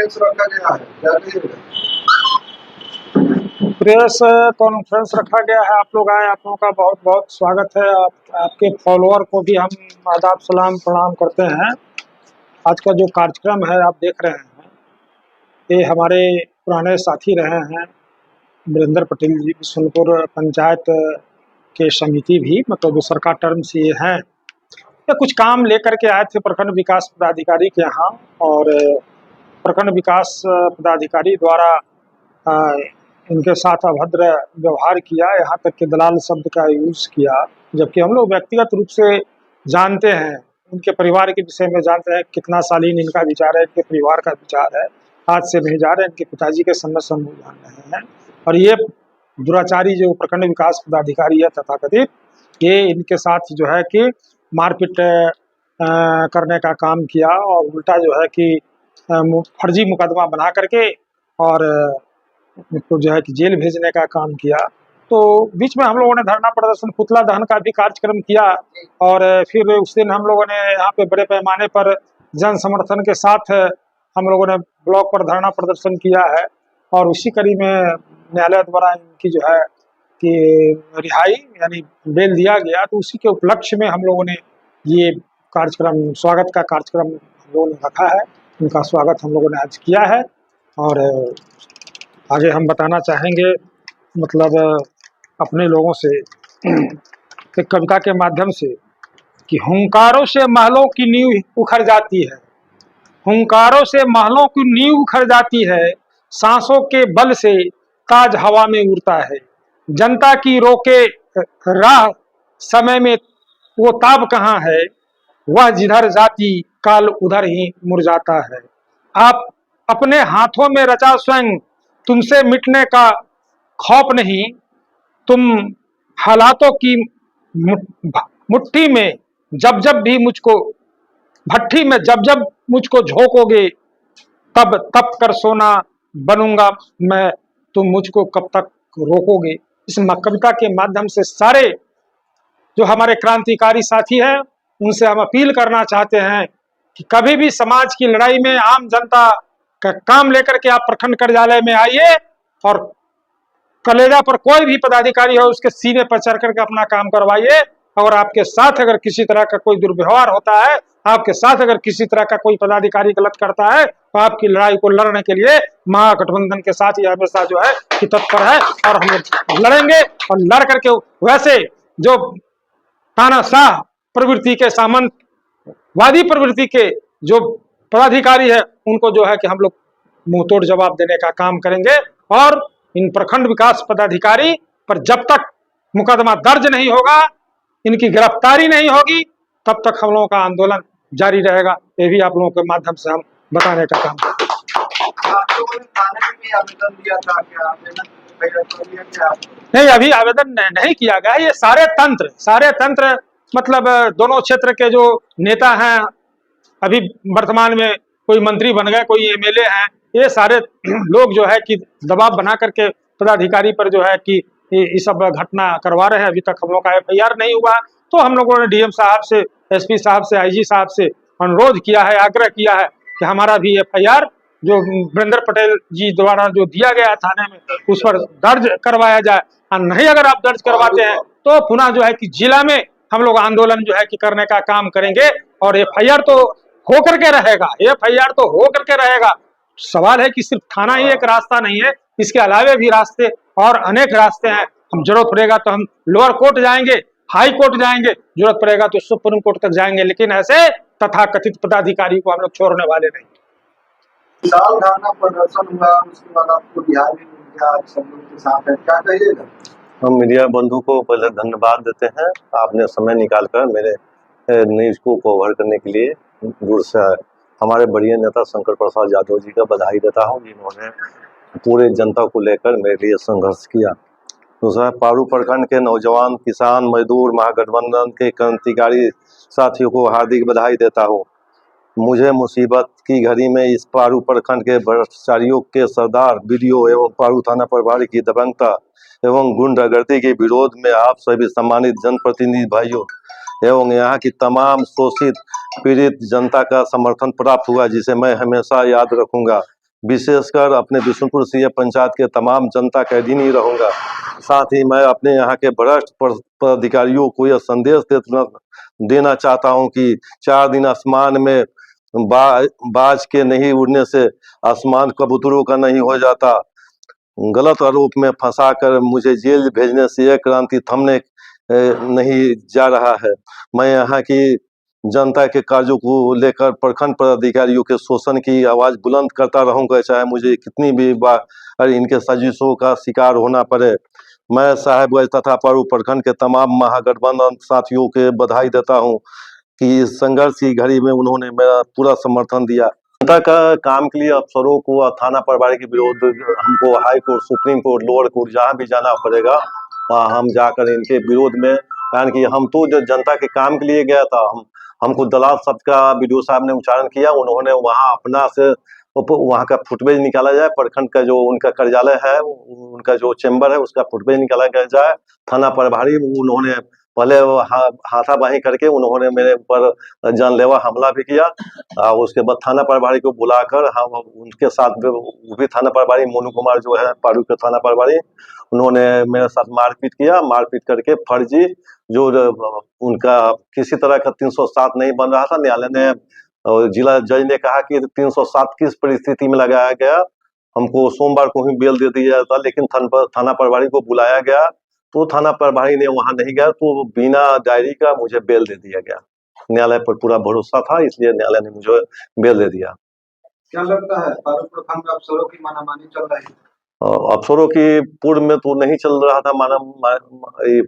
Conference रखा गया है, क्या कहिएगा? प्रेस कॉन्फ्रेंस रखा गया है, आप लोग आए, आप लोगों का बहुत बहुत स्वागत है। आपके फॉलोअर को भी हम आदाब सलाम प्रणाम करते हैं। आज का जो कार्यक्रम है आप देख रहे हैं, ये हमारे पुराने साथी रहे हैं वीरेंद्र पटेल जी, सोनपुर पंचायत के समिति भी, मतलब दूसर का टर्म से ये हैं। ये कुछ काम लेकर के आए थे प्रखंड विकास पदाधिकारी के यहाँ, और प्रखंड विकास पदाधिकारी द्वारा इनके साथ अभद्र व्यवहार किया, यहाँ तक कि दलाल शब्द का यूज़ किया, जबकि हम लोग व्यक्तिगत रूप से जानते हैं, उनके परिवार के विषय में जानते हैं कितना शालीन इनका विचार है, इनके परिवार का विचार है। आज से नहीं जा रहे, इनके पिताजी के समय से हम लोग जान रहे हैं। और ये दुराचारी जो प्रखंड विकास पदाधिकारी है तथाकथित, ये इनके साथ जो है कि मारपीट करने का काम किया, और उल्टा जो है कि फर्जी मुकदमा बना करके और उसको जो है कि जेल भेजने का काम किया। तो बीच में हम लोगों ने धरना प्रदर्शन, पुतला दहन का भी कार्यक्रम किया, और फिर उस दिन हम लोगों ने यहाँ पे बड़े पैमाने पर जन समर्थन के साथ हम लोगों ने ब्लॉक पर धरना प्रदर्शन किया है। और उसी कड़ी में न्यायालय द्वारा इनकी जो है कि रिहाई यानी बेल दिया गया, तो उसी के उपलक्ष्य में हम लोगों ने ये कार्यक्रम, स्वागत का कार्यक्रम हम लोगों ने रखा है। इनका स्वागत हम लोगों ने आज किया है। और आगे हम बताना चाहेंगे, मतलब अपने लोगों से एक कविता के माध्यम से, कि हुंकारों से महलों की नींव उखड़ जाती है, हुंकारों से महलों की नींव उखड़ जाती है, सांसों के बल से ताज हवा में उड़ता है, जनता की रोके राह समय में वो ताब कहाँ है, वह जिधर जाती काल उधर ही मुरझाता है। आप अपने हाथों में रचा स्वयं, तुमसे मिटने का खौफ नहीं, तुम हालातों की मुट्ठी में जब जब भी मुझको, भट्टी में जब जब मुझको झोंकोगे, तब तप कर सोना बनूंगा मैं, तुम मुझको कब तक रोकोगे। इस कविता के माध्यम से सारे जो हमारे क्रांतिकारी साथी हैं, उनसे हम अपील करना चाहते हैं कि कभी भी समाज की लड़ाई में आम जनता का काम लेकर के आप प्रखंड कार्यालय में आइए, और कलेजा पर कोई भी पदाधिकारी हो उसके सीने पर चढ़ करके अपना काम करवाइए। और आपके साथ अगर किसी तरह का कोई दुर्व्यवहार होता है, आपके साथ अगर किसी तरह का कोई पदाधिकारी गलत करता है, तो आपकी लड़ाई को लड़ने के लिए महागठबंधन के साथ ये हमेशा जो है कि तत्पर है, और हम लोग लड़ेंगे। और लड़ करके वैसे जो तानाशाह प्रवृत्ति के, सामंतवादी प्रवृत्ति के जो पदाधिकारी है, उनको जो है कि हम लोग मुंह तोड़ जवाब देने का काम करेंगे। और इन प्रखंड विकास पदाधिकारी पर जब तक मुकदमा दर्ज नहीं होगा, इनकी गिरफ्तारी नहीं होगी, तब तक हम लोगों का आंदोलन जारी रहेगा। ये भी आप लोगों के माध्यम से हम बताने का काम करेंगे। आप लोगों ने थाने में भी आवेदन दिया था, क्या आवेदन नहीं, अभी आवेदन नहीं किया गया। ये सारे तंत्र मतलब दोनों क्षेत्र के जो नेता हैं, अभी वर्तमान में कोई मंत्री बन गए, कोई एमएलए हैं, ये सारे लोग जो है कि दबाव बना करके पदाधिकारी पर जो है कि ये सब घटना करवा रहे हैं। अभी तक हम लोग का एफआईआर नहीं हुआ, तो हम लोगों ने डीएम साहब से, एसपी साहब से, आईजी साहब से अनुरोध किया है, आग्रह किया है कि हमारा भी एफआईआर जो वीरेंद्र पटेल जी द्वारा जो दिया गया थाने में, उस पर दर्ज करवाया जाए। और नहीं अगर आप दर्ज करवाते हैं तो पुनः जो है कि जिला में हम लोग आंदोलन जो है कि करने का काम करेंगे। और एफआईआर तो हो करके रहेगा, एफआईआर तो हो करके रहेगा। सवाल है कि सिर्फ थाना ही एक रास्ता नहीं है, इसके अलावे भी रास्ते और अनेक रास्ते हैं। हम जरूरत पड़ेगा तो हम लोअर कोर्ट जाएंगे, हाई कोर्ट जाएंगे, जरूरत पड़ेगा तो सुप्रीम कोर्ट तक जाएंगे, लेकिन ऐसे तथाकथित पदाधिकारी को हम लोग छोड़ने वाले नहीं। साल धरना प्रदर्शन हुआ, उसके बाद आपको बिहार में मिल गया, सब लोग के साथ है, क्या कहिएगा? हम मीडिया बंधु को पहले धन्यवाद देते हैं, आपने समय निकालकर मेरे न्यूज को कवर करने के लिए दूर से हमारे बढ़िया नेता शंकर प्रसाद यादव जी का बधाई देता हूं, जिन्होंने पूरे जनता को लेकर मेरे लिए संघर्ष किया। दूसरा, पारू प्रखंड के नौजवान, किसान, मजदूर, महागठबंधन के क्रांतिकारी साथियों को हार्दिक बधाई देता हूं। मुझे मुसीबत की घड़ी में इस पारू प्रखंड के भ्रष्टाचारियों के सरदार बीडीओ एवं पारू थाना प्रभारी की दबंगता एवं गुंडागर्दी के विरोध में आप सभी सम्मानित जनप्रतिनिधि भाइयों एवं यहाँ की तमाम शोषित पीड़ित जनता का समर्थन प्राप्त हुआ, जिसे मैं हमेशा याद रखूंगा। विशेषकर अपने बिशुनपुर सीए पंचायत के तमाम जनता का ऋणी रहूंगा। साथ ही मैं अपने यहाँ के भ्रष्ट पदाधिकारियों को यह संदेश देना चाहता हूँ कि 4 दिन आसमान में बाज के नहीं उड़ने से आसमान कबूतरों का नहीं हो जाता। गलत आरोप में फंसाकर मुझे जेल भेजने से यह क्रांति थमने नहीं जा रहा है। मैं यहाँ की जनता के कार्यों को लेकर प्रखंड पदाधिकारियों के शोषण की आवाज बुलंद करता रहूंगा, चाहे मुझे कितनी भी बार इनके साजिशों का शिकार होना पड़े। मैं साहेबगंज तथा पारू प्रखंड के तमाम महागठबंधन साथियों के बधाई देता हूं कि इस संघर्ष की घड़ी में उन्होंने मेरा पूरा समर्थन दिया। जनता का काम के लिए अफसरों को थाना प्रभारी के विरोध हमको high court, supreme court, lower court जहाँ भी जाना पड़ेगा वहाँ हम जाकर इनके विरोध में, कारण कि हम तो जनता के काम के लिए गया था। हमको दलाल शब्द का वीडियो साहब ने उच्चारण किया, उन्होंने वहाँ अपना से वहाँ का फुटवेज निकाला जाए, प्रखंड का जो उनका कार्यालय है, उनका जो चेंबर है उसका फुटवेज निकाला जाए। थाना प्रभारी उन्होंने पहले हाथापाई करके उन्होंने मेरे ऊपर जानलेवा हमला भी किया। उसके बाद थाना प्रभारी को बुलाकर हम उनके साथ, वो भी थाना प्रभारी मोनू कुमार जो है पारू के थाना प्रभारी, उन्होंने मेरे साथ मारपीट किया। मारपीट करके फर्जी जो उनका किसी तरह का 307 नहीं बन रहा था, न्यायालय ने, जिला जज ने कहा कि 307 किस परिस्थिति में लगाया गया, हमको सोमवार को ही बेल दे दिया जाता, लेकिन थाना प्रभारी को बुलाया गया तो थाना प्रभारी ने वहां नहीं गया, तो बिना डायरी का मुझे बेल दे दिया गया। न्यायालय पर पूरा भरोसा था, इसलिए न्यायालय ने मुझे बेल दे दिया। क्या लगता है पारू प्रखंड में अफसरों की मानामानी चल रही है? अफसरों की पूर्व में तो नहीं चल रहा था,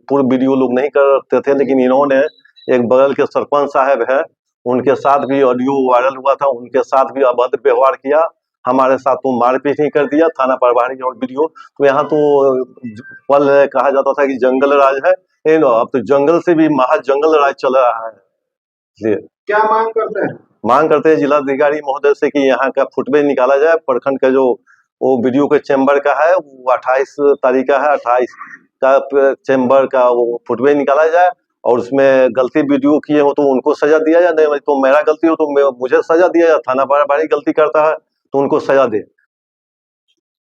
पूर्व वीडियो लोग नहीं करते थे, लेकिन इन्होंने एक बगल के सरपंच साहब है, उनके साथ भी ऑडियो वायरल हुआ था, उनके साथ भी अभद्र व्यवहार किया, हमारे साथ तो मारपीट ही कर दिया थाना प्रभारी और वीडियो। तो यहाँ तो पल कहा जाता था कि जंगल राज है, अब तो जंगल से भी महाजंगल राज चल रहा है। इसलिए क्या मांग करते हैं? मांग करते हैं जिलाधिकारी महोदय से कि यहाँ का फुटवेज निकाला जाए। प्रखंड का जो वो वीडियो के चेंबर का है, वो 28 तारीख का है, 28 का चेंबर का वो फुटवेज निकाला जाए, और उसमें गलती वीडियो किए हो तो उनको सजा दिया जाए, नहीं तो मेरा गलती हो तो मुझे सजा दिया जाए। थाना प्रभारी गलती करता है तो उनको सजा दे।